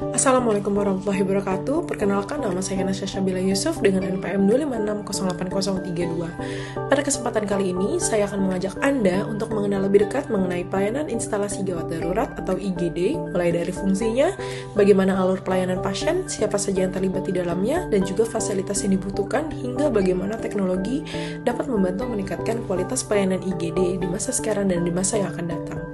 Assalamualaikum warahmatullahi wabarakatuh. Perkenalkan, nama saya Nasya Syabila Yusuf dengan NPM 2560802. Pada kesempatan kali ini, saya akan mengajak Anda untuk mengenal lebih dekat mengenai pelayanan instalasi gawat darurat atau IGD, mulai dari fungsinya, bagaimana alur pelayanan pasien, siapa saja yang terlibat di dalamnya, dan juga fasilitas yang dibutuhkan, hingga bagaimana teknologi dapat membantu meningkatkan kualitas pelayanan IGD di masa sekarang dan di masa yang akan datang.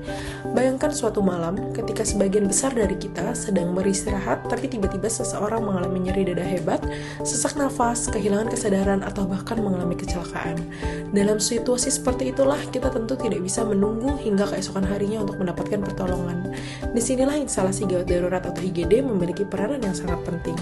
Bayangkan suatu malam, ketika sebagian besar dari kita sedang beristirahat, tapi tiba-tiba seseorang mengalami nyeri dada hebat, sesak nafas, kehilangan kesadaran, atau bahkan mengalami kecelakaan. Dalam situasi seperti itulah, kita tentu tidak bisa menunggu hingga keesokan harinya untuk mendapatkan pertolongan. Disinilah instalasi gawat darurat atau IGD memiliki peranan yang sangat penting.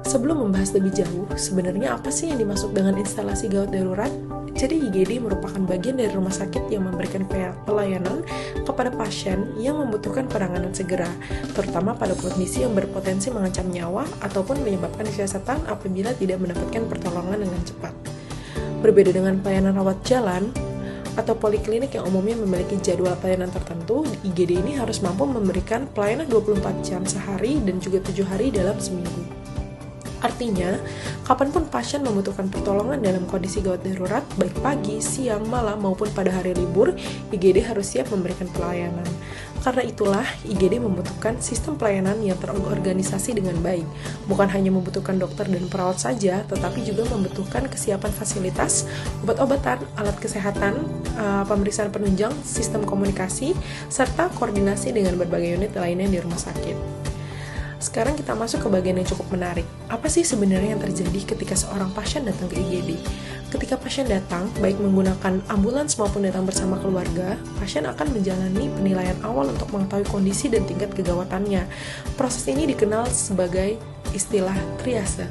Sebelum membahas lebih jauh, sebenarnya apa sih yang dimaksud dengan instalasi gawat darurat? Jadi IGD merupakan bagian dari rumah sakit yang memberikan pelayanan kepada pasien yang membutuhkan penanganan segera, terutama pada kondisi yang berpotensi mengancam nyawa ataupun menyebabkan kesiasatan apabila tidak mendapatkan pertolongan dengan cepat. Berbeda dengan pelayanan rawat jalan atau poliklinik yang umumnya memiliki jadwal pelayanan tertentu, IGD ini harus mampu memberikan pelayanan 24 jam sehari dan juga 7 hari dalam seminggu. Artinya, kapanpun pasien membutuhkan pertolongan dalam kondisi gawat darurat, baik pagi, siang, malam, maupun pada hari libur, IGD harus siap memberikan pelayanan. Karena itulah, IGD membutuhkan sistem pelayanan yang terorganisasi dengan baik. Bukan hanya membutuhkan dokter dan perawat saja, tetapi juga membutuhkan kesiapan fasilitas, obat-obatan, alat kesehatan, pemeriksaan penunjang, sistem komunikasi, serta koordinasi dengan berbagai unit lainnya di rumah sakit. Sekarang kita masuk ke bagian yang cukup menarik. Apa sih sebenarnya yang terjadi ketika seorang pasien datang ke IGD? Ketika pasien datang, baik menggunakan ambulans maupun datang bersama keluarga, pasien akan menjalani penilaian awal untuk mengetahui kondisi dan tingkat kegawatannya. Proses ini dikenal sebagai istilah triase.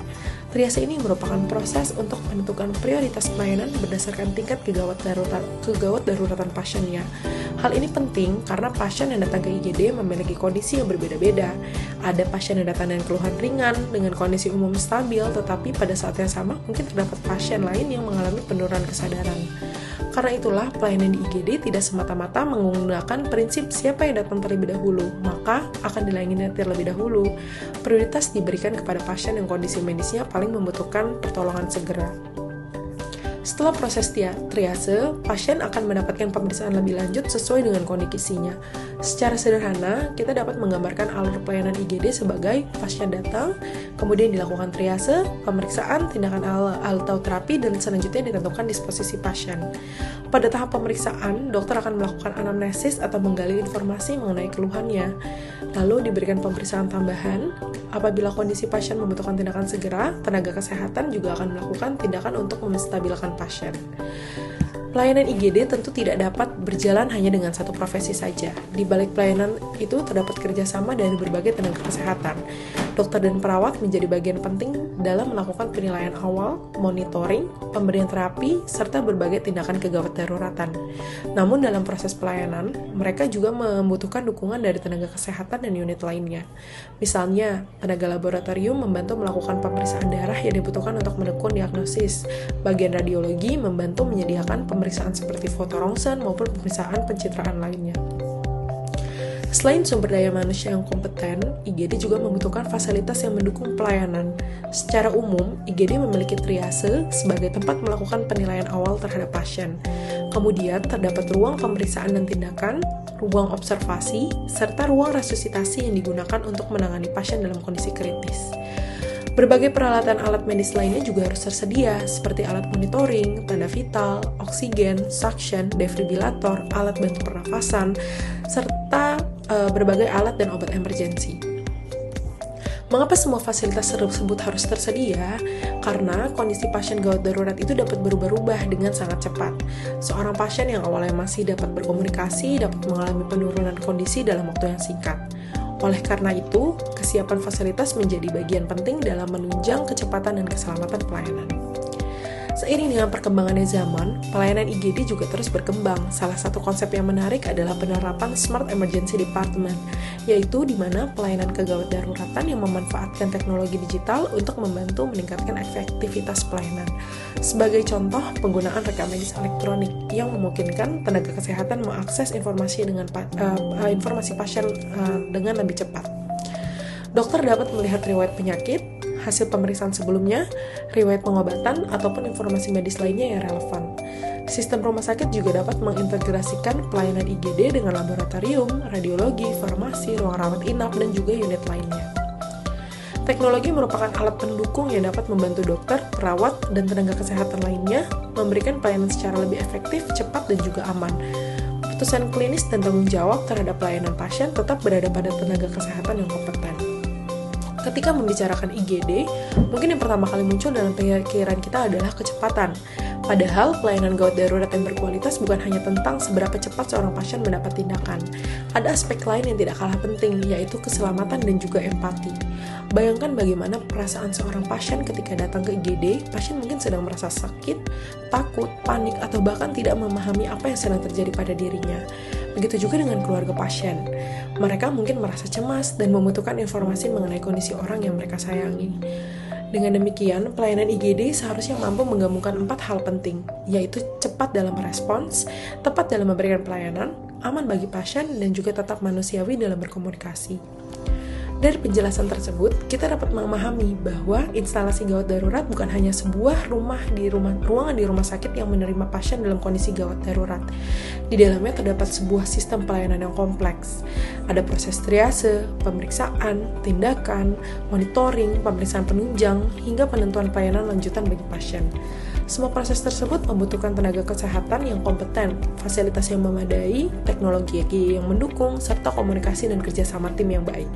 Triase ini merupakan proses untuk menentukan prioritas pelayanan berdasarkan tingkat kegawat daruratan pasiennya. Hal ini penting karena pasien yang datang ke IGD memiliki kondisi yang berbeda-beda. Ada pasien yang datang dengan keluhan ringan, dengan kondisi umum stabil, tetapi pada saat yang sama mungkin terdapat pasien lain yang mengalami penurunan kesadaran. Karena itulah, pelayanan di IGD tidak semata-mata menggunakan prinsip siapa yang datang terlebih dahulu, maka akan dilayani terlebih dahulu. Prioritas diberikan kepada pasien yang kondisi medisnya paling membutuhkan pertolongan segera. Setelah proses triase, pasien akan mendapatkan pemeriksaan lebih lanjut sesuai dengan kondisinya. Secara sederhana, kita dapat menggambarkan alur pelayanan IGD sebagai pasien datang, kemudian dilakukan triase, pemeriksaan, tindakan atau terapi, dan selanjutnya ditentukan disposisi pasien. Pada tahap pemeriksaan, dokter akan melakukan anamnesis atau menggali informasi mengenai keluhannya. Lalu diberikan pemeriksaan tambahan. Apabila kondisi pasien membutuhkan tindakan segera, tenaga kesehatan juga akan melakukan tindakan untuk menstabilkan pasien. Pelayanan IGD tentu tidak dapat berjalan hanya dengan satu profesi saja. Di balik pelayanan itu terdapat kerjasama dari berbagai tenaga kesehatan. Dokter dan perawat menjadi bagian penting dalam melakukan penilaian awal, monitoring, pemberian terapi, serta berbagai tindakan kegawat daruratan. Namun dalam proses pelayanan, mereka juga membutuhkan dukungan dari tenaga kesehatan dan unit lainnya. Misalnya, tenaga laboratorium membantu melakukan pemeriksaan darah yang dibutuhkan untuk mendukung diagnosis. Bagian radiologi membantu menyediakan pemeriksaan seperti foto rongsen maupun pemeriksaan pencitraan lainnya. Selain sumber daya manusia yang kompeten, IGD juga membutuhkan fasilitas yang mendukung pelayanan. Secara umum, IGD memiliki triase sebagai tempat melakukan penilaian awal terhadap pasien. Kemudian terdapat ruang pemeriksaan dan tindakan, ruang observasi, serta ruang resusitasi yang digunakan untuk menangani pasien dalam kondisi kritis. Berbagai peralatan alat medis lainnya juga harus tersedia, seperti alat monitoring, tanda vital, oksigen, suction, defibrilator, alat bantu pernafasan, serta berbagai alat dan obat emergensi. Mengapa semua fasilitas tersebut harus tersedia? Karena kondisi pasien gawat darurat itu dapat berubah-ubah dengan sangat cepat. Seorang pasien yang awalnya masih dapat berkomunikasi dapat mengalami penurunan kondisi dalam waktu yang singkat. Oleh karena itu, kesiapan fasilitas menjadi bagian penting dalam menunjang kecepatan dan keselamatan pelayanan. Seiring dengan perkembangannya zaman, pelayanan IGD juga terus berkembang. Salah satu konsep yang menarik adalah penerapan Smart Emergency Department, yaitu di mana pelayanan kegawat daruratan yang memanfaatkan teknologi digital untuk membantu meningkatkan efektivitas pelayanan. Sebagai contoh, penggunaan rekam medis elektronik yang memungkinkan tenaga kesehatan mengakses informasi pasien dengan lebih cepat. Dokter dapat melihat riwayat penyakit, hasil pemeriksaan sebelumnya, riwayat pengobatan, ataupun informasi medis lainnya yang relevan. Sistem rumah sakit juga dapat mengintegrasikan pelayanan IGD dengan laboratorium, radiologi, farmasi, ruang rawat inap, dan juga unit lainnya. Teknologi merupakan alat pendukung yang dapat membantu dokter, perawat, dan tenaga kesehatan lainnya memberikan pelayanan secara lebih efektif, cepat, dan juga aman. Keputusan klinis dan tanggung jawab terhadap pelayanan pasien tetap berada pada tenaga kesehatan yang kompeten. Ketika membicarakan IGD, mungkin yang pertama kali muncul dalam pikiran kita adalah kecepatan. Padahal, pelayanan gawat darurat yang berkualitas bukan hanya tentang seberapa cepat seorang pasien mendapat tindakan. Ada aspek lain yang tidak kalah penting, yaitu keselamatan dan juga empati. Bayangkan bagaimana perasaan seorang pasien ketika datang ke IGD. Pasien mungkin sedang merasa sakit, takut, panik, atau bahkan tidak memahami apa yang sedang terjadi pada dirinya. Begitu juga dengan keluarga pasien. Mereka mungkin merasa cemas dan membutuhkan informasi mengenai kondisi orang yang mereka sayangi. Dengan demikian, pelayanan IGD seharusnya mampu menggabungkan 4 hal penting, yaitu cepat dalam merespons, tepat dalam memberikan pelayanan, aman bagi pasien, dan juga tetap manusiawi dalam berkomunikasi. Dari penjelasan tersebut, kita dapat memahami bahwa instalasi gawat darurat bukan hanya sebuah ruangan di rumah sakit yang menerima pasien dalam kondisi gawat darurat. Di dalamnya terdapat sebuah sistem pelayanan yang kompleks. Ada proses triase, pemeriksaan, tindakan, monitoring, pemeriksaan penunjang, hingga penentuan pelayanan lanjutan bagi pasien. Semua proses tersebut membutuhkan tenaga kesehatan yang kompeten, fasilitas yang memadai, teknologi yang mendukung, serta komunikasi dan kerjasama tim yang baik.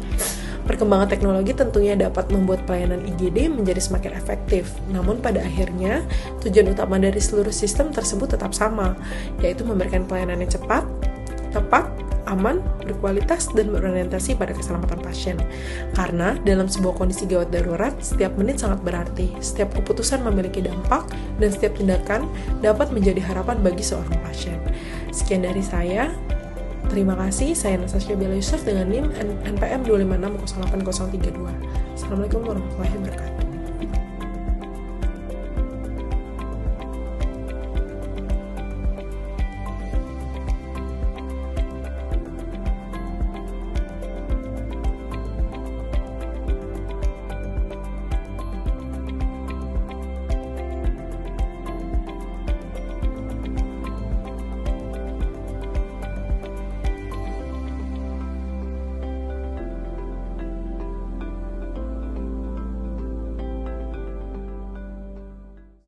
Perkembangan teknologi tentunya dapat membuat pelayanan IGD menjadi semakin efektif, namun pada akhirnya tujuan utama dari seluruh sistem tersebut tetap sama, yaitu memberikan pelayanan yang cepat, tepat, aman, berkualitas, dan berorientasi pada keselamatan pasien. Karena dalam sebuah kondisi gawat darurat, setiap menit sangat berarti, setiap keputusan memiliki dampak, dan setiap tindakan dapat menjadi harapan bagi seorang pasien. Sekian dari saya. Terima kasih, saya Natasha Bella Yusuf dengan NIM NPM 256080032. Assalamualaikum warahmatullahi wabarakatuh.